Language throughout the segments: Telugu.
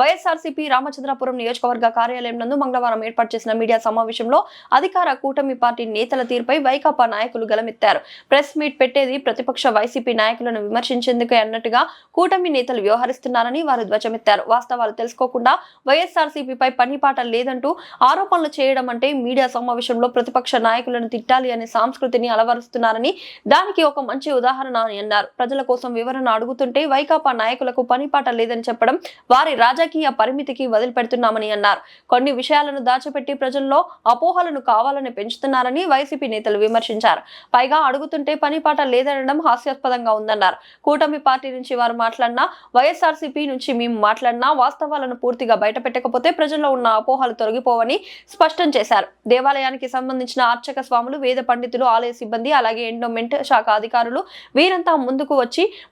వైఎస్ఆర్సీపీ రామచంద్రపురం నియోజకవర్గ కార్యాలయం నందు మంగళవారం ఏర్పాటు చేసిన మీడియా సమావేశంలో అధికార కూటమి పార్టీ నేతల తీరుపై వైకాపా నాయకులు గలమెత్తారు. ప్రెస్ మీట్ పెట్టేది ప్రతిపక్ష వైసీపీ నాయకులను విమర్శించేందుకే అన్నట్టుగా కూటమి నేతలు వ్యవహరిస్తున్నారని వారు ధ్వజమెత్తారు. వాస్తవాలు తెలుసుకోకుండా వైఎస్ఆర్సీపీపై పనిపాట లేదంటూ ఆరోపణలు చేయడం అంటే మీడియా సమావేశంలో ప్రతిపక్ష నాయకులను తిట్టాలి అనే సంస్కృతిని అలవరుస్తున్నారని దానికి ఒక మంచి ఉదాహరణ అని అన్నారు. ప్రజల కోసం వివరణ అడుగుతుంటే వైకాపా నాయకులకు పనిపాట లేదని చెప్పడం వారి రాజకీయ పరిమితికి వదిలిపెడుతున్నామని అన్నారు. కొన్ని విషయాలను దాచిపెట్టి ప్రజల్లో అపోహలను కావాలని పెంచుతున్నారని వైసీపీ నేతలు విమర్శించారు. పైగా అడుగుతుంటే పనిపాట లేదనడం హాస్యాస్పదంగా ఉందన్నారు. కూటమి పార్టీ నుంచి వారు మాట్లాడినా, వైఎస్ఆర్సీపీ నుంచి మేము మాట్లాడినా వాస్తవాలను పూర్తిగా బయటపెట్టకపోతే ప్రజల్లో ఉన్న అపోహలు తొలగిపోవని స్పష్టం చేశారు. దేవాలయానికి సంబంధించిన అర్చక స్వాములు, వేద పండితులు, ఆలయ సిబ్బంది, అలాగే ఎండోమెంట్ శాఖ అధికారులు వీరంతా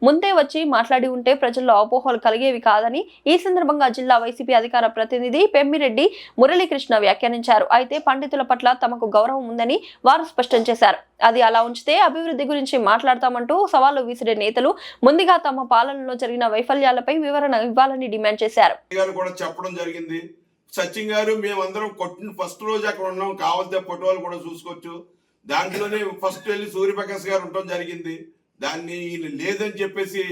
ముందే వచ్చి మాట్లాడి ఉంటే ప్రజల్లో అపోహలు కలిగేవి కాదని ఈ సందర్భంగా జిల్లా వైసీపీ అధికార ప్రతినిధి పెమ్మిరెడ్డి మురళీకృష్ణ వ్యాఖ్యానించారు. అయితే పండితుల పట్ల తమకు గౌరవం ఉందని వారు స్పష్టం చేశారు. అది అలా ఉంచితే అభివృద్ధి గురించి మాట్లాడతామంటూ సవాళ్లు విసిరే నేతలు ముందుగా తమ పాలనలో జరిగిన వైఫల్యాలపై వివరణ ఇవ్వాలని డిమాండ్ చేశారు. సచిన్ గారు మేమందరం కొట్టిన ఫస్ట్ రోజు అక్కడ ఉన్నాం, కావాల్సిన ఫోటోలు కూడా చూసుకోవచ్చు. దాంట్లోనే ఫస్ట్ వెళ్ళి సూర్యప్రకాష్ గారు ఉండటం జరిగింది. దాన్ని ఈయన లేదని చెప్పేసి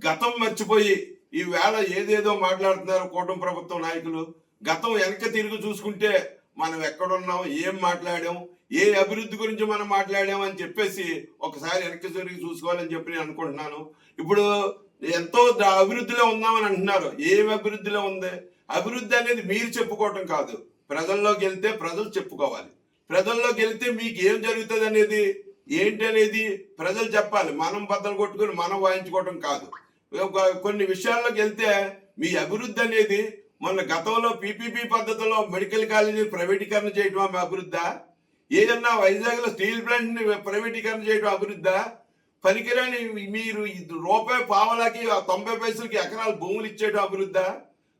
గతం మర్చిపోయి ఈ వేళ ఏదేదో మాట్లాడుతున్నారు కూటమి ప్రభుత్వం నాయకులు. గతం వెనక తిరిగి చూసుకుంటే మనం ఎక్కడున్నాం, ఏం మాట్లాడాం, ఏ అభివృద్ధి గురించి మనం మాట్లాడాం అని చెప్పేసి ఒకసారి వెనక్కి తిరిగి చూసుకోవాలని చెప్పి నేను అనుకుంటున్నాను. ఇప్పుడు ఎంతో అభివృద్ధిలో ఉన్నామని అంటున్నారు. ఏం అభివృద్ధిలో ఉంది? అభివృద్ధి అనేది మీరు చెప్పుకోవటం కాదు, ప్రజల్లోకి వెళ్తే ప్రజలు చెప్పుకోవాలి. ప్రజల్లోకి వెళ్తే మీకు ఏం జరుగుతుంది అనేది ఏంటి అనేది ప్రజలు చెప్పాలి. మనం బద్దలు కొట్టుకుని మనం వాయించుకోవటం కాదు. కొన్ని విషయాల్లోకి వెళ్తే మీ అభివృద్ధి అనేది మొన్న గతంలో పీపీపీ పద్ధతిలో మెడికల్ కాలేజీ ప్రైవేటీకరణ చేయడం అభివృద్ధా? ఏదన్నా వైజాగ్లో స్టీల్ ప్లాంట్ ని ప్రైవేటీకరణ చేయడం అభివృద్ధా? పనికిరాని మీరు రూపాయి పావలాకి 90 పైసలకి ఎకరాలు భూములు ఇచ్చేయడం అభివృద్ధా?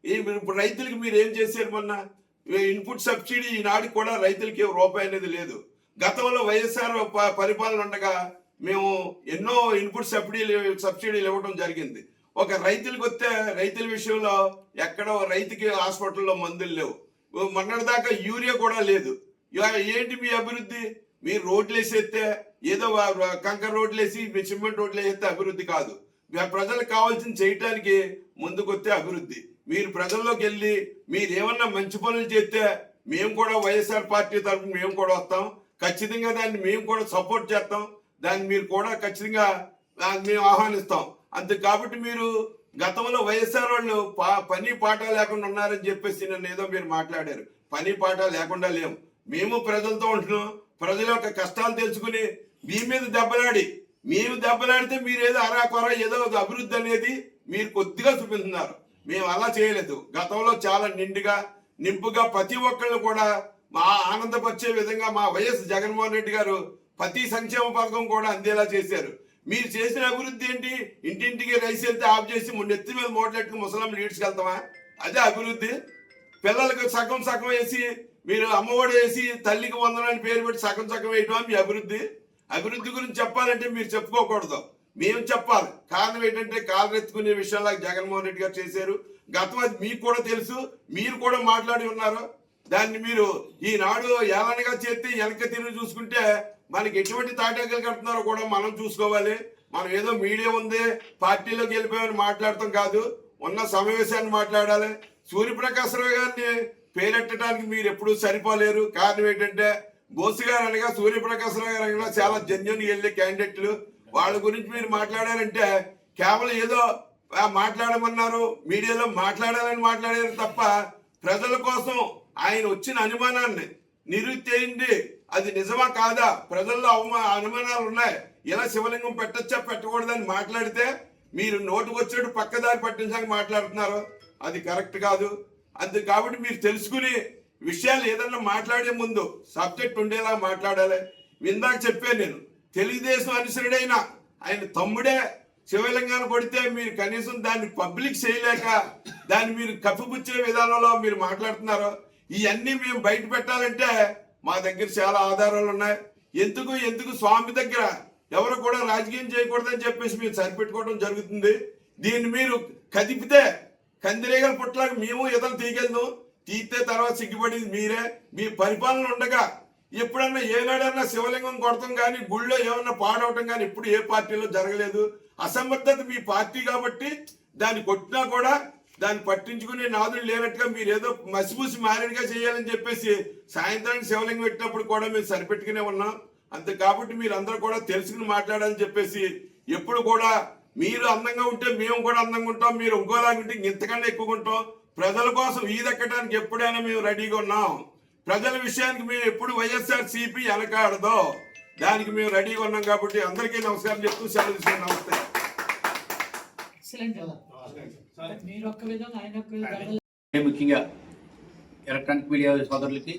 ఇప్పుడు రైతులకి మీరు ఏం చేశారు? మొన్న ఇన్పుట్ సబ్సిడీ ఈనాడికి కూడా రైతులకి రూపాయి అనేది లేదు. గతంలో వైఎస్ఆర్ పరిపాలన ఉండగా మేము ఎన్నో ఇన్పుట్ సబ్సిడీలు ఇవ్వడం జరిగింది. ఒక రైతులకు వస్తే రైతుల విషయంలో ఎక్కడో రైతుకి హాస్పిటల్లో మందులు లేవు. మొన్నటిదాకా యూరియా కూడా లేదు. ఏంటి మీ అభివృద్ధి? మీరు రోడ్లు వేసేస్తే ఏదో కంకర రోడ్లు వేసి సిమెంట్ రోడ్లు వేస్తే అభివృద్ధి కాదు. ప్రజలకు కావాల్సింది చేయటానికి ముందుకొస్తే అభివృద్ధి. మీరు ప్రజల్లోకి వెళ్ళి మీరు ఏమన్నా మంచి పనులు చేస్తే మేము కూడా వైఎస్ఆర్ పార్టీ తరఫున మేము కూడా వస్తాం. ఖచ్చితంగా దాన్ని మేము కూడా సపోర్ట్ చేస్తాం. దాన్ని మీరు కూడా ఖచ్చితంగా మేము ఆహ్వానిస్తాం. అంతే కాబట్టి మీరు గతంలో వైఎస్ఆర్ వాళ్ళు పని పాట లేకుండా ఉన్నారని చెప్పేసి నన్ను ఏదో మీరు మాట్లాడారు. పని పాట లేకుండా లేము. మేము ప్రజలతో ఉంటున్నాం. ప్రజల యొక్క కష్టాలు తెలుసుకుని మీ మీద మేము దెబ్బలాడితే మీరు ఏదో అరాకొర ఏదో అభివృద్ధి అనేది మీరు కొద్దిగా చూపిస్తున్నారు. మేము అలా చేయలేదు. గతంలో చాలా నింపుగా ప్రతి ఒక్కళ్ళు కూడా మా ఆనందపరిచే విధంగా మా వైఎస్ జగన్మోహన్ రెడ్డి గారు ప్రతి సంక్షేమ పథకం కూడా అందేలా చేశారు. మీరు చేసిన అభివృద్ధి ఏంటి? ఇంటింటికి రైస్ వెళ్తే ఆఫ్ చేసి నెత్తి మీద మోటలెట్టుకు ముసలాం లీడ్స్కి వెళ్తామా? అదే అభివృద్ధి. పిల్లలకు సగం వేసి మీరు అమ్మఒడి వేసి తల్లికి వందనాన్ని పేరు పెట్టి సగం వేయటమా మీ అభివృద్ధి? అభివృద్ధి గురించి చెప్పాలంటే మీరు చెప్పుకోకూడదు, మేము చెప్పాలి. కారణం ఏంటంటే కాళ్ళు ఎత్తుకునే విషయాల్లో జగన్మోహన్ రెడ్డి గారు చేశారు. గతం అది మీకు కూడా తెలుసు, మీరు కూడా మాట్లాడి ఉన్నారు. దాన్ని మీరు ఈనాడు ఏలనగా చేస్తే వెనక తిరిగి చూసుకుంటే మనకి ఎటువంటి తాటాకులు కడుతున్నారో కూడా మనం చూసుకోవాలి. మనం ఏదో మీడియా ఉంది పార్టీలోకి వెళ్ళిపోయామని మాట్లాడటం కాదు, ఉన్న సమావేశాన్ని మాట్లాడాలి. సూర్యప్రకాశ్ రావు గారిని పేరెట్టడానికి మీరు ఎప్పుడూ సరిపోలేరు. కారణం ఏంటంటే బోసు గారు అనగా సూర్యప్రకాశ్ రావు గారు అనగా చాలా జెన్యూన్ వెళ్ళే క్యాండిడేట్లు. వాళ్ళ గురించి మీరు మాట్లాడారంటే కేవలం ఏదో మాట్లాడమన్నారు, మీడియాలో మాట్లాడాలని మాట్లాడారు తప్ప ప్రజల కోసం ఆయన వచ్చిన అనుమానాన్ని నిరుత్తేయండి. అది నిజమా కాదా? ప్రజల్లో అనుమానాలు ఉన్నాయి. ఇలా శివలింగం పెట్టచ్చా పెట్టకూడదని మాట్లాడితే మీరు నోటుకు వచ్చినట్టు పక్కదారి పట్టించడానికి మాట్లాడుతున్నారు. అది కరెక్ట్ కాదు. అంతే కాబట్టి మీరు తెలుసుకుని విషయాలు ఏదన్నా మాట్లాడే ముందు సబ్జెక్ట్ ఉండేలా మాట్లాడాలి. ఇందాక చెప్పాను నేను, తెలుగుదేశం అనుసరుడైన ఆయన తమ్ముడే శివలింగాన్ని కొడితే మీరు కనీసం దాన్ని పబ్లిక్ చేయలేక దాన్ని మీరు కప్పిపుచ్చే విధానంలో మీరు మాట్లాడుతున్నారు. ఇవన్నీ మేము బయట పెట్టాలంటే మా దగ్గర చాలా ఆధారాలు ఉన్నాయి. ఎందుకు స్వామి దగ్గర ఎవరు కూడా రాజకీయం చేయకూడదని చెప్పేసి మీరు సరిపెట్టుకోవడం జరుగుతుంది. దీన్ని మీరు కందిరీగల పుట్టలాగా మేము ఇతను తీగెళ్దాం, తీస్తే తర్వాత సిగ్గుపడింది మీరే. మీ పరిపాలన ఉండగా ఎప్పుడన్నా ఏనాడన్నా శివలింగం కొడతాం కానీ గుళ్ళో ఏమన్నా పాడవటం కానీ ఇప్పుడు ఏ పార్టీలో జరగలేదు. అసమర్థత మీ పార్టీ కాబట్టి దాన్ని కొట్టినా కూడా దాన్ని పట్టించుకునే నాదులు లేనట్టుగా మీరు ఏదో మసిపూసి మారేడుగా చేయాలని చెప్పేసి సాయంత్రానికి శివలింగం పెట్టినప్పుడు కూడా మేము సరిపెట్టుకునే ఉన్నాం. అంతే కాబట్టి మీరు అందరూ కూడా తెలుసుకుని మాట్లాడాలని చెప్పేసి ఎప్పుడు కూడా మీరు అందంగా ఉంటే మేము కూడా అందంగా ఉంటాం, మీరు ఇంకోలాగా ఉంటే ఇంతకన్నా ఎక్కువ ఉంటాం. ప్రజల కోసం ఈదెక్కడానికి ఎప్పుడైనా మేము రెడీగా ఉన్నాం. ప్రజల విషయానికి మేము ఎప్పుడు వైఎస్ఆర్సీపీ వెనకాడదో దానికి మేము రెడీగా ఉన్నాం. కాబట్టి అందరికీ నమస్కారం చెప్తూ సెలవు తీసుకుని నమస్తే. ముఖ్యంగా ఎలక్ట్రానిక్ మీడియా సోదరులకి,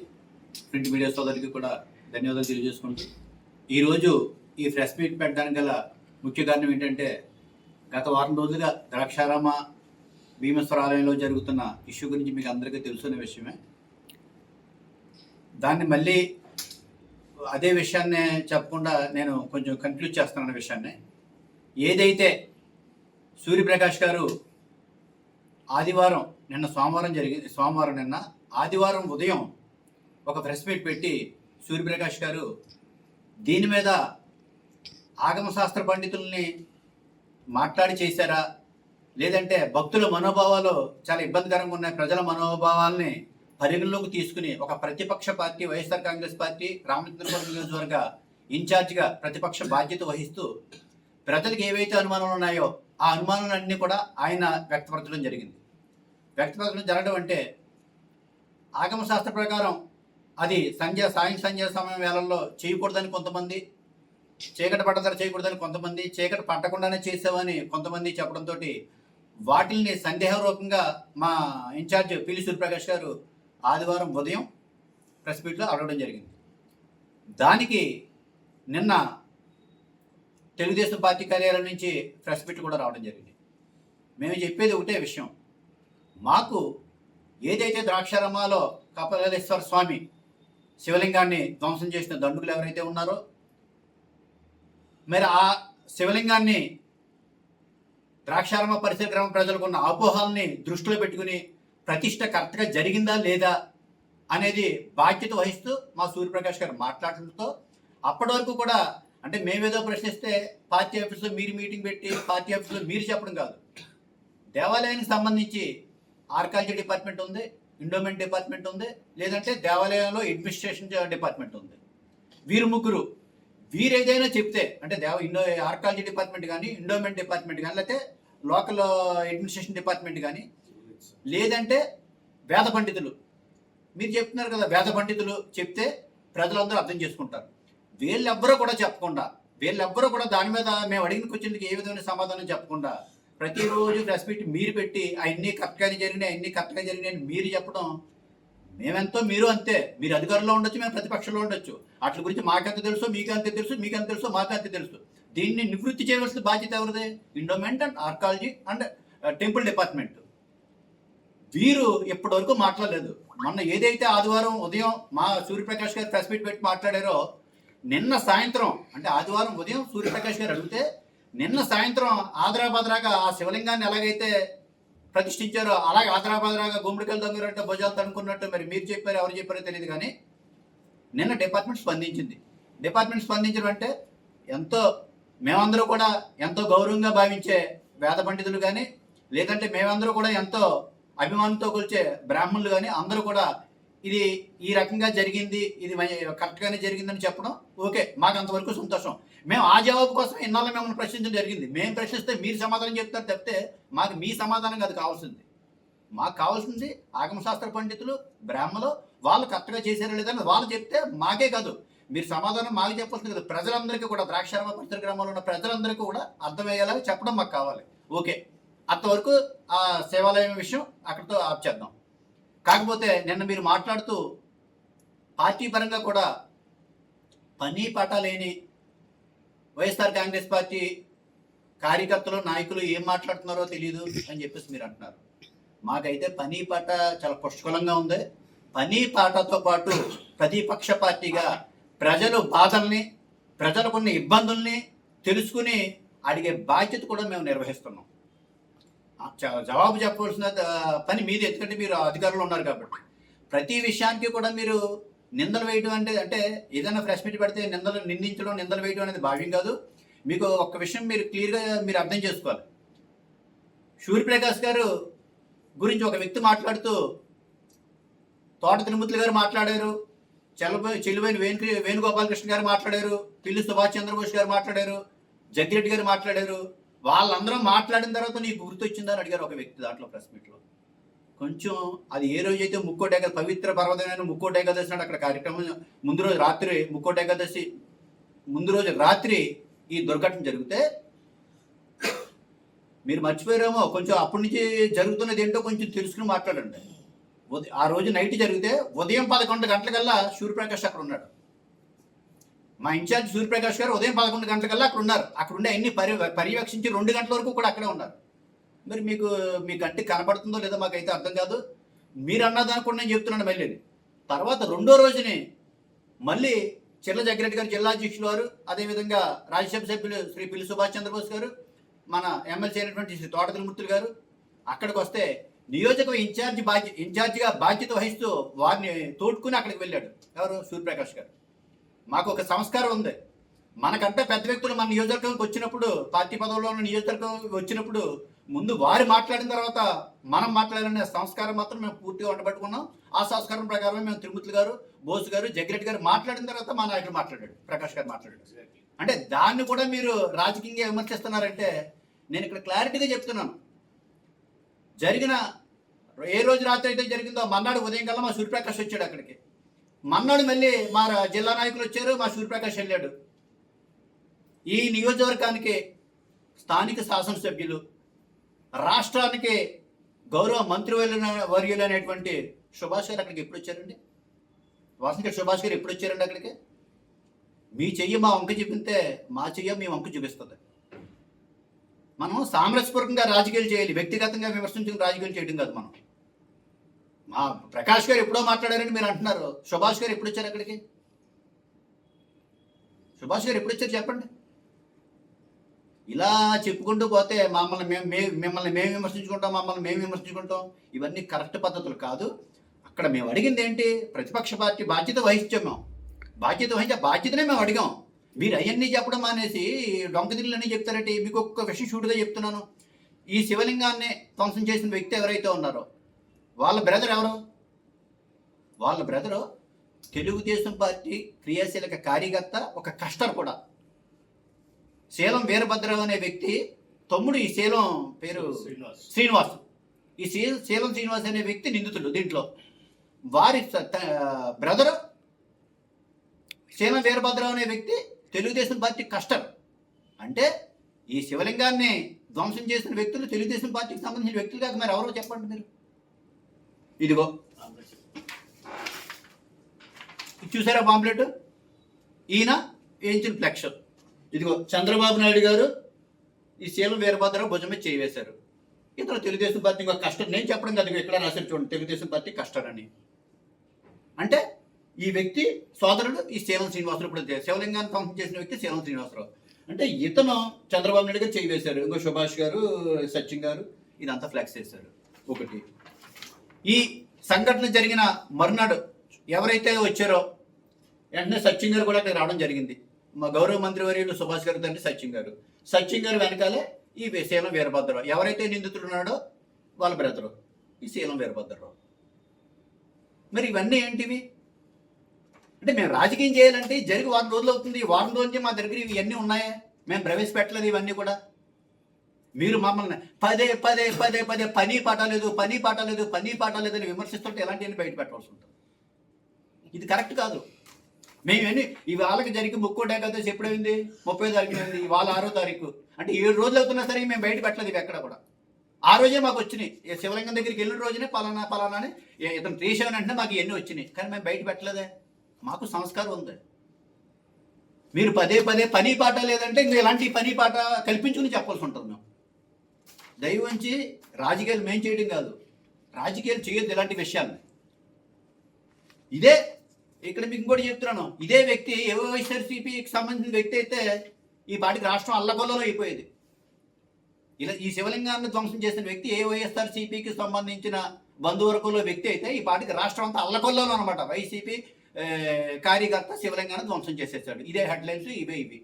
ప్రింట్ మీడియా సోదరులకి కూడా ధన్యవాదాలు తెలియజేసుకుంటూ ఈరోజు ఈ ప్రెస్ మీట్ పెట్టడానికి గల ముఖ్య కారణం ఏంటంటే, గత వారం రోజులుగా ద్రాక్షారామ భీమేశ్వర ఆలయంలో జరుగుతున్న ఇష్యూ గురించి మీకు అందరికీ తెలుసున్న విషయమే. దాన్ని మళ్ళీ అదే విషయాన్నే చెప్పకుండా నేను కొంచెం కన్క్లూడ్ చేస్తున్నాను విషయాన్ని. ఏదైతే సూర్యప్రకాష్ గారు ఆదివారం ఉదయం ఒక ప్రెస్ మీట్ పెట్టి సూర్యప్రకాష్ గారు దీని మీద ఆగమశాస్త్ర పండితుల్ని మాట్లాడి చేశారా, లేదంటే భక్తుల మనోభావాలు చాలా ఇబ్బందికరంగా ఉన్నాయి, ప్రజల మనోభావాల్ని పరిగణలోకి తీసుకుని ఒక ప్రతిపక్ష పార్టీ వైఎస్ఆర్ కాంగ్రెస్ పార్టీ రామచంద్రపురం నియోజకవర్గ ఇన్ఛార్జిగా ప్రతిపక్ష బాధ్యత వహిస్తూ ప్రజలకు ఏవైతే అనుమానాలు ఉన్నాయో ఆ అనుమానాలన్నీ కూడా ఆయన వ్యక్తపరచడం జరిగింది. వ్యక్తపరచడం జరగడం అంటే ఆగమశాస్త్ర ప్రకారం అది సాయం సంధ్య సమయం వేళల్లో చేయకూడదని కొంతమంది, చీకటి పడ్డదారు చేయకూడదని కొంతమంది, చీకటి పట్టకుండానే చేసామని కొంతమంది చెప్పడంతో వాటిల్ని సందేహరూపంగా మా ఇన్ఛార్జ్ పిల్లి సూర్యప్రకాష్ గారు ఆదివారం ఉదయం ప్రెస్ మీట్లో అడగడం జరిగింది. దానికి నిన్న తెలుగుదేశం పార్టీ కార్యాలయం నుంచి ప్రెస్ మీట్ కూడా రావడం జరిగింది. మేము చెప్పేది ఒకటే విషయం, మాకు ఏదైతే ద్రాక్షారామాలో కపిలేశ్వర స్వామి శివలింగాన్ని ధ్వంసం చేసిన దండుకులు ఎవరైతే ఉన్నారో, మరి ఆ శివలింగాన్ని ద్రాక్షారామ పరిసర గ్రామ ప్రజలకు ఉన్న అపోహాలని దృష్టిలో పెట్టుకుని ప్రతిష్ట కరెక్ట్గా జరిగిందా లేదా అనేది బాధ్యత వహిస్తూ మా సూర్యప్రకాష్ గారు మాట్లాడటంతో అప్పటి వరకు కూడా అంటే మేమేదో ప్రశ్నిస్తే పార్టీ ఆఫీస్లో మీరు మీటింగ్ పెట్టి పార్టీ ఆఫీస్లో మీరు చెప్పడం కాదు, దేవాలయానికి సంబంధించి ఆర్కాలజీ డిపార్ట్మెంట్ ఉంది, ఎండోమెంట్ డిపార్ట్మెంట్ ఉంది, లేదంటే దేవాలయంలో అడ్మినిస్ట్రేషన్ డిపార్ట్మెంట్ ఉంది. వీరు ఏదైనా చెప్తే అంటే ఆర్కాలజీ డిపార్ట్మెంట్ కానీ, ఎండోమెంట్ డిపార్ట్మెంట్ కానీ, లేకపోతే లోకల్ అడ్మినిస్ట్రేషన్ డిపార్ట్మెంట్ కానీ, లేదంటే వేద పండితులు, మీరు చెప్తున్నారు కదా వేద పండితులు చెప్తే ప్రజలందరూ అర్థం చేసుకుంటారు. వీళ్ళెవ్వరూ కూడా చెప్పకుండా, వీళ్ళెవ్వరూ కూడా దాని మీద మేము అడిగిన క్వశ్చన్కి ఏ విధమైన సమాధానం చెప్పకుండా ప్రతిరోజు ప్రెస్ మీట్ మీరు పెట్టి అవన్నీ కరెక్ట్గానే జరిగినాయి అని మీరు చెప్పడం, మేమెంతో మీరు అంతే. మీరు అధికారంలో ఉండొచ్చు, మేము ప్రతిపక్షంలో ఉండొచ్చు. వాటి గురించి మాకంత తెలుసు, మీకంతే తెలుసు, మాకంతే తెలుసు. దీన్ని నివృత్తి చేయవలసిన బాధ్యత ఎవరిదే? Endowment and archaeology and temple department. వీరు ఇప్పటి వరకు మాట్లాడలేదు. మొన్న ఏదైతే ఆదివారం ఉదయం మా సూర్యప్రకాష్ గారు ప్రెస్ మీట్ పెట్టి మాట్లాడారో, నిన్న సాయంత్రం అంటే ఆదివారం ఉదయం సూర్యప్రకాష్ గారు అడిగితే నిన్న సాయంత్రం ఆదరాబాద్రాగా ఆ శివలింగాన్ని ఎలాగైతే ప్రతిష్ఠించారో అలాగే ఆదరాబాద్రాగా గుమ్మడికలు దొంగరంటే భుజాలు తనుకున్నట్టు మరి మీరు చెప్పారు ఎవరు చెప్పారో తెలియదు, కానీ నిన్న డిపార్ట్మెంట్ స్పందించడం అంటే మేమందరూ కూడా ఎంతో గౌరవంగా భావించే వేద పండితులు కానీ, లేదంటే మేమందరూ కూడా ఎంతో అభిమానంతో కొలిచే బ్రాహ్మణులు కానీ అందరూ కూడా ఇది ఈ రకంగా జరిగింది, ఇది కరెక్ట్గానే జరిగిందని చెప్పడం ఓకే, మాకు అంతవరకు సంతోషం. మేము ఆ జవాబు కోసం ఇన్నాళ్ళు మిమ్మల్ని ప్రశ్నించడం జరిగింది. మేము ప్రశ్నిస్తే మీరు సమాధానం చెప్తారు తప్పితే మాకు మీ సమాధానం కాదు కావాల్సింది. మాకు కావాల్సింది ఆగమశాస్త్ర పండితులు, బ్రాహ్మణులు, వాళ్ళు కరెక్ట్గా చేశారో లేదని వాళ్ళు చెప్తే మాకే కాదు, మీరు సమాధానం మాకు చెప్పాల్సింది కదా. ప్రజలందరికీ కూడా ద్రాక్షారామ పరిసర గ్రామంలో ఉన్న ప్రజలందరికీ కూడా అర్థమయ్యేలాగా చెప్పడం మాకు కావాలి. ఓకే, అంతవరకు ఆ శివాలయం విషయం అక్కడితో ఆప్ చేద్దాం. కాకపోతే నిన్న మీరు మాట్లాడుతూ పార్టీ పరంగా కూడా పని పాట లేని వైఎస్ఆర్ కాంగ్రెస్ పార్టీ కార్యకర్తలు, నాయకులు ఏం మాట్లాడుతున్నారో తెలియదు అని చెప్పేసి మీరు అంటున్నారు. మాకైతే పని పాట చాలా పుష్కలంగా ఉంది. పని పాటతో పాటు ప్రతిపక్ష పార్టీగా ప్రజలు బాధల్ని, ప్రజలకున్న ఇబ్బందుల్ని తెలుసుకుని అడిగే బాధ్యత కూడా మేము నిర్వహిస్తున్నాం. జవాబు చెప్పవలసిన పని మీది, ఎందుకంటే మీరు అధికారంలో ఉన్నారు కాబట్టి. ప్రతి విషయానికి కూడా మీరు నిందలు వేయడం అంటే ఏదైనా ప్రెస్ మీట్ పెడితే నిందించడం నిందలు వేయడం అనేది భావ్యం కాదు. మీకు ఒక్క విషయం మీరు క్లియర్గా మీరు అర్థం చేసుకోవాలి. సూర్యప్రకాష్ గారు గురించి ఒక వ్యక్తి మాట్లాడుతూ తోట తిరుమూర్తులు గారు మాట్లాడారు, చెల్లిపోయిన వేణుగోపాలకృష్ణ గారు మాట్లాడారు, పిల్లి సుభాష్ చంద్రబోస్ గారు మాట్లాడారు, జగ్గిరెడ్డి గారు మాట్లాడారు. వాళ్ళందరూ మాట్లాడిన తర్వాత నీకు గుర్తొచ్చిందని అడిగారు ఒక వ్యక్తి దాంట్లో ప్రెస్ మీట్లో. కొంచెం అది ఏ రోజైతే ముక్కోటి ఏకాదశి, పవిత్ర పర్వతమైన ముక్కోటి ఏకాదశి నాడు అక్కడ కార్యక్రమం ముందు రోజు రాత్రి, ముక్కోటి ఏకాదశి ముందు రోజు రాత్రి ఈ దుర్ఘటన జరిగితే మీరు మర్చిపోయారేమో. కొంచెం అప్పటి నుంచి జరుగుతున్నది ఏంటో కొంచెం తెలుసుకుని మాట్లాడండి. ఆ రోజు నైట్ జరిగితే ఉదయం 11 గంటలకల్లా సూర్యప్రకాష్ అక్కడ ఉన్నాడు. మా ఇన్ఛార్జ్ సూర్యప్రకాష్ గారు ఉదయం 11 గంటలకల్లా అక్కడ ఉన్నారు. అక్కడ ఉండే అన్ని పర్యవేక్షించి 2 గంటల వరకు కూడా అక్కడే ఉన్నారు. మరి మీ కంటికి కనపడుతుందో లేదో మాకైతే అర్థం కాదు. మీరు అన్నదానికి కూడా నేను చెప్తున్నాను. మళ్ళీ తర్వాత రెండో రోజుని మళ్ళీ చిర్ల జగ్గిరెడ్డి గారు జిల్లా అధ్యక్షులు వారు, అదేవిధంగా రాజ్యసభ సభ్యులు శ్రీ పిల్లి సుభాష్ చంద్రబోస్ గారు, మన ఎమ్మెల్సీ అయినటువంటి శ్రీ తోట తిరుమూర్తులు గారు అక్కడికి వస్తే నియోజకవర్గ ఇన్ఛార్జిగా బాధ్యత వహిస్తూ వారిని తోడుకుని అక్కడికి వెళ్ళాడు. ఎవరు? సూర్యప్రకాష్ గారు. మాకు ఒక సంస్కారం ఉంది. మనకంటే పెద్ద వ్యక్తులు మన నియోజకవర్గంకి వచ్చినప్పుడు, పార్టీ పదవుల్లో ఉన్న నియోజకవర్గం వచ్చినప్పుడు ముందు వారు మాట్లాడిన తర్వాత మనం మాట్లాడాలనే సంస్కారం మాత్రం మేము పూర్తిగా ఉండబట్టుకున్నాం. ఆ సంస్కారం ప్రకారం మేము తిరుమూర్తులు గారు, బోసు గారు, జగ్గిరెడ్డి గారు మాట్లాడిన తర్వాత మా నాయకుడు మాట్లాడాడు, ప్రకాష్ గారు మాట్లాడాడు. అంటే దాన్ని కూడా మీరు రాజకీయంగా విమర్శిస్తున్నారంటే నేను ఇక్కడ క్లారిటీగా చెప్తున్నాను. జరిగిన ఏ రోజు రాత్రి అయితే జరిగిందో మన్నాడు ఉదయం కల్లా మా సూర్యప్రకాష్ వచ్చాడు అక్కడికి. మన్నాడు మళ్ళీ మా జిల్లా నాయకులు వచ్చారు, మా సూర్యప్రకాష్ వెళ్ళాడు. ఈ నియోజకవర్గానికి స్థానిక శాసనసభ్యులు, రాష్ట్రానికి గౌరవ మంత్రివర్యులైనటువంటి సుభాష్ గారు అక్కడికి ఎప్పుడు వచ్చారండి? వాసనకి సుభాష్ గారు ఎప్పుడు వచ్చారండి అక్కడికి? మీ చెయ్యి మా వంక చూపితే మా చెయ్య మీ వంక చూపిస్తుంది. మనం సామరస్యపూర్వకంగా రాజకీయాలు చేయాలి, వ్యక్తిగతంగా విమర్శించుకుని రాజకీయాలు చేయడం కాదు. మనం మా ప్రకాష్ గారు ఎప్పుడో మాట్లాడారని మీరు అంటున్నారు. సుభాష్ గారు ఎప్పుడు వచ్చారు అక్కడికి? సుభాష్ గారు ఎప్పుడు వచ్చారు చెప్పండి. ఇలా చెప్పుకుంటూ పోతే మిమ్మల్ని మేము విమర్శించుకుంటాం, ఇవన్నీ కరెక్ట్ పద్ధతులు కాదు. అక్కడ మేము అడిగింది ఏంటి? ప్రతిపక్ష పార్టీ బాధ్యత వహించాం. మేము బాధ్యతనే మేము అడిగాం. మీరు అవన్నీ చెప్పడం మానేసి డొంకదిల్లని చెప్తారంటే మీకు ఒక్క విషయం షూట్గా చెప్తున్నాను. ఈ శివలింగాన్ని ధ్వంసం చేసిన వ్యక్తి ఎవరైతే ఉన్నారో వాళ్ళ బ్రదర్ ఎవరు? వాళ్ళ బ్రదరు తెలుగుదేశం పార్టీ క్రియాశీలక కార్యకర్త, ఒక కస్టర్ కూడా. శీలం వీరభద్రరావు అనే వ్యక్తి తమ్ముడు. ఈ శీలం పేరు శ్రీనివాస్. ఈ శీలం శ్రీనివాస్ అనే వ్యక్తి నిందితుడు దీంట్లో. వారి బ్రదరు శీలం వీరభద్రరావు అనే వ్యక్తి తెలుగుదేశం పార్టీ కస్టర్. అంటే ఈ శివలింగాన్ని ధ్వంసం చేసిన వ్యక్తులు తెలుగుదేశం పార్టీకి సంబంధించిన వ్యక్తులు కాక మరి ఎవరో చెప్పండి మీరు. ఇదిగో చూసారా పాంప్లెట్? ఈయన ఏంచిన ఫ్లెక్స్. ఇదిగో చంద్రబాబు నాయుడు గారు ఈ శీలం వీరభద్రరావు భుజం మీద చేయివేశారు. ఇతను తెలుగుదేశం పార్టీ ఇంకొక కస్టర్. నేను చెప్పడం కదా, ఇక్కడ రాశారు చూడండి, తెలుగుదేశం పార్టీ కస్టర్ అని. అంటే ఈ వ్యక్తి సోదరుడు ఈ శీలం శ్రీనివాసరావు. ఇప్పుడు శివలింగాన్ని ధ్వంసం చేసిన వ్యక్తి శీలం శ్రీనివాసరావు. అంటే ఇతను చంద్రబాబు నాయుడు గారు చేయివేశారు. ఇంకో సుభాష్ గారు, సచిన్ గారు ఇదంతా ఫ్లెక్స్ చేశారు. ఒకటి, ఈ సంఘటన జరిగిన మరునాడు ఎవరైతే వచ్చారో వెంటనే సచిన్ గారు కూడా అక్కడికి రావడం జరిగింది. మా గౌరవ మంత్రివర్యులు సుభాష్ గారు తండ్రి సచిన్ గారు వెనకాలే ఈ శీలం వీరభద్రరావు. ఎవరైతే నిందితుడు ఉన్నాడో వాళ్ళ బ్రదరు ఈ శీలం వీరభద్రరావు. మరి ఇవన్నీ ఏంటివి? అంటే మేము రాజకీయం చేయాలంటే జరిగి 1 రోజులు అవుతుంది. 1 వారం రోజు మా దగ్గర ఇవన్నీ ఉన్నాయా? మేము ప్రవేశపెట్టలేదు ఇవన్నీ కూడా. మీరు మమ్మల్ని పదే పని పాట లేదు అని విమర్శిస్తుంటే ఎలాంటివన్నీ బయట పెట్టవలసి ఉంటుంది. ఇది కరెక్ట్ కాదు. మేమేమి వాళ్ళకి జరిగి ముక్కోటి ఏకాదశి ఎప్పుడైంది? 30వ తారీఖున అయింది. ఇవాళ 6వ తారీఖు. అంటే 7 రోజులు అవుతున్నా సరే మేము బయట పెట్టలేదు ఇవి ఎక్కడ కూడా. ఆ రోజే మాకు వచ్చినాయి. శివలింగం దగ్గరికి వెళ్ళిన రోజునే పలానా అని ఇతను తీసేవని అంటే మాకు ఇవన్నీ వచ్చినాయి. కానీ మేము బయట పెట్టలేదే. మాకు సంస్కారం ఉంది. మీరు పదే పని పాట లేదంటే ఇంకా ఇలాంటి పని పాట కల్పించుకుని చెప్పాల్సి ఉంటుంది. మేము దయవంచి రాజకీయాలు మేము చేయడం కాదు, రాజకీయాలు చేయొద్దు ఇలాంటి విషయాలు. ఇదే ఇక్కడ మీకు ఇంకోటి చెప్తున్నాను. ఇదే వ్యక్తి వైఎస్ఆర్సీపీకి సంబంధించిన వ్యక్తి అయితే ఈ పాటికి రాష్ట్రం అల్లకొల్లలో అయిపోయేది. ఇలా ఈ శివలింగాన్ని ధ్వంసం చేసిన వ్యక్తి ఏ వైఎస్ఆర్సీపీకి సంబంధించిన బంధువర్గంలో వ్యక్తి అయితే ఈ పాటికి రాష్ట్రం అంతా అల్లకొల్లలో అనమాట. వైసీపీ కార్యకర్త శివలింగాన్ని ధ్వంసం చేసేసాడు. ఇదే హెడ్లైన్స్, ఇవి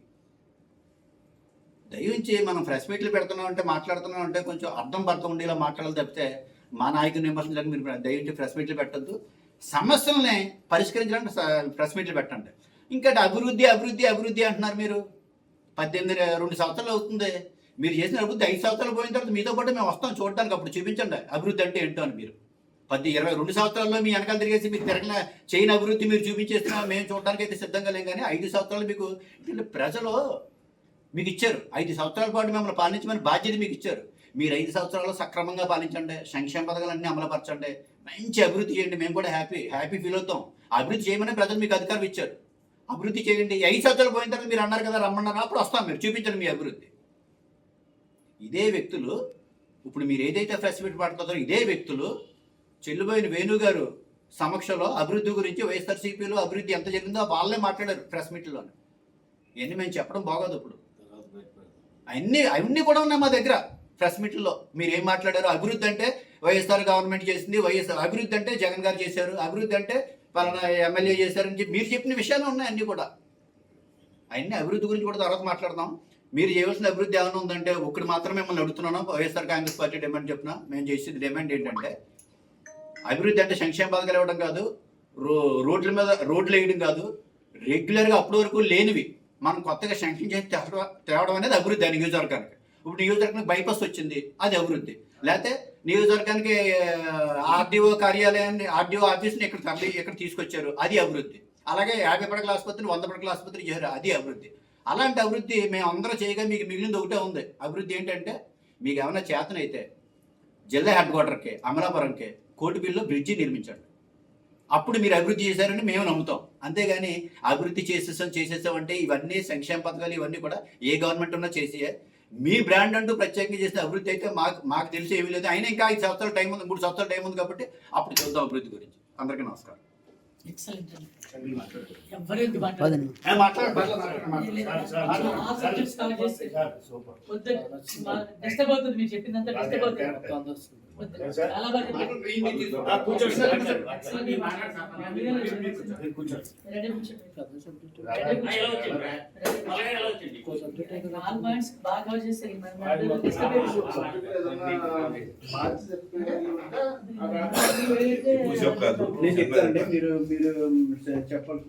దయించి మనం ప్రెస్ మీట్లు పెడుతున్నాం అంటే మాట్లాడుతున్నాం అంటే కొంచెం అర్థం ఉండేలా మాట్లాడాలి తప్పితే మా నాయకుని విమర్శించడానికి మీరు దయించి ప్రెస్ మీట్లు పెట్టద్దు. సమస్యల్ని పరిష్కరించడానికి ప్రెస్ మీట్లు పెట్టండి. ఇంకా అభివృద్ధి అంటున్నారు మీరు. 2 సంవత్సరాలు అవుతుంది మీరు చేసిన అభివృద్ధి. 5 సంవత్సరాలు పోయిన తర్వాత మీతో పాటు మేము వస్తాం చూడడానికి, అప్పుడు చూపించండి అభివృద్ధి అంటే ఏంటో అని. మీరు 22 సంవత్సరాల్లో మీ వెనకాల తిరిగేసి మీరు తిరగల చేయని అభివృద్ధి మీరు చూపించేస్తున్నా మేము చూడడానికి అయితే సిద్ధంగా లేం. కానీ 5 సంవత్సరాలు మీకు ప్రజలు మీకు ఇచ్చారు. 5 సంవత్సరాల పాటు మిమ్మల్ని పాలించమని బాధ్యత మీకు ఇచ్చారు. మీరు 5 సంవత్సరాల్లో సక్రమంగా పాలించండి, సంక్షేమ పథకాలన్నీ అమలుపరచండి, మంచి అభివృద్ధి చేయండి. మేము కూడా హ్యాపీ ఫీల్ అవుతాం. అభివృద్ధి చేయమని ప్రజలు మీకు అధికారం ఇచ్చారు. అభివృద్ధి చేయండి. 5 సంవత్సరాలు పోయిన తర్వాత మీరు అన్నారు కదా రమ్మన్నారు, అప్పుడు వస్తాం, మీరు చూపించండి మీ అభివృద్ధి. ఇదే వ్యక్తులు ఇప్పుడు మీరు ఏదైతే ప్రెస్ మీట్ పడుతుందో ఇదే వ్యక్తులు చెల్లుబోయిన వేణు గారు సమక్షంలో అభివృద్ధి గురించి వైఎస్ఆర్సీపీలో అభివృద్ధి ఎంత జరిగిందో వాళ్ళే మాట్లాడారు ప్రెస్ మీట్లో. ఇవన్నీ మేము చెప్పడం బాగోదు. ఇప్పుడు అవన్నీ కూడా ఉన్నాయి మా దగ్గర ప్రెస్ మీట్లో. మీరు ఏం మాట్లాడారు? అభివృద్ధి అంటే వైఎస్ఆర్ గవర్నమెంట్ చేసింది, అభివృద్ధి అంటే జగన్ గారు చేశారు, అభివృద్ధి అంటే పలానా ఎమ్మెల్యే చేశారని చెప్పి మీరు చెప్పిన విషయాలు ఉన్నాయి అన్నీ కూడా. అవన్నీ అభివృద్ధి గురించి కూడా తర్వాత మాట్లాడదాం. మీరు చేయవలసిన అభివృద్ధి ఏమైనా ఉందంటే ఒకటి మాత్రం మిమ్మల్ని అడుగుతున్నాను. వైఎస్ఆర్ కాంగ్రెస్ పార్టీ డిమాండ్ చెప్తున్నా. మేము చేసేది డిమాండ్ ఏంటంటే అభివృద్ధి అంటే సంక్షేమ పథకాలు ఇవ్వడం కాదు, రోడ్ల మీద రోడ్లు వేయడం కాదు, రెగ్యులర్గా అప్పటి వరకు లేనివి మనం కొత్తగా శాంక్షన్ చేసి తేవడం అనేది అభివృద్ధి. ఆ నియోజకవర్గానికి ఇప్పుడు నియోజకవర్గానికి బైపాస్ వచ్చింది, అది అభివృద్ధి. లేకపోతే నియోజకవర్గానికి ఆర్డీఓ కార్యాలయాన్ని ఆర్డీఓ ఆఫీస్ని ఇక్కడ తీసుకొచ్చారు, అది అభివృద్ధి. అలాగే 50 పడకల ఆసుపత్రిని 100 పడకల ఆసుపత్రి చేశారు, అది అభివృద్ధి. అలాంటి అభివృద్ధి మేము అందరూ చేయగా మీకు మిగిలింది ఒకటే ఉంది. అభివృద్ధి ఏంటంటే మీకు ఏమైనా చేతనైతే జిల్లా హెడ్ క్వార్టర్కి అమలాపురంకి కోటిపల్లిలో బ్రిడ్జి నిర్మించండి. అప్పుడు మీరు అభివృద్ధి చేశారని మేము నమ్ముతాం. అంతేగాని అభివృద్ధి చేసేసామంటే ఇవన్నీ సంక్షేమ పథకాలు ఇవన్నీ కూడా ఏ గవర్నమెంట్ ఉన్నా చేసే మీ బ్రాండ్ అంటూ ప్రత్యేకంగా చేసిన అభివృద్ధి అయితే మాకు తెలిసి ఏమీ లేదు. అయినా ఇంకా 5 సంవత్సరాల టైం ఉంది, 3 సంవత్సరాల టైం ఉంది కాబట్టి అప్పుడు చూద్దాం అభివృద్ధి గురించి. అందరికీ నమస్కారం. ఎక్సలెంట్ అండి. డిస్టర్బ్ అవుతుంది మీరు చెప్పిందంతా డిస్టర్బ్ అవుతుంది. చాలా బాగా బాగా చేస్తారు. నేను చెప్తానండి, మీరు చెప్పాలి.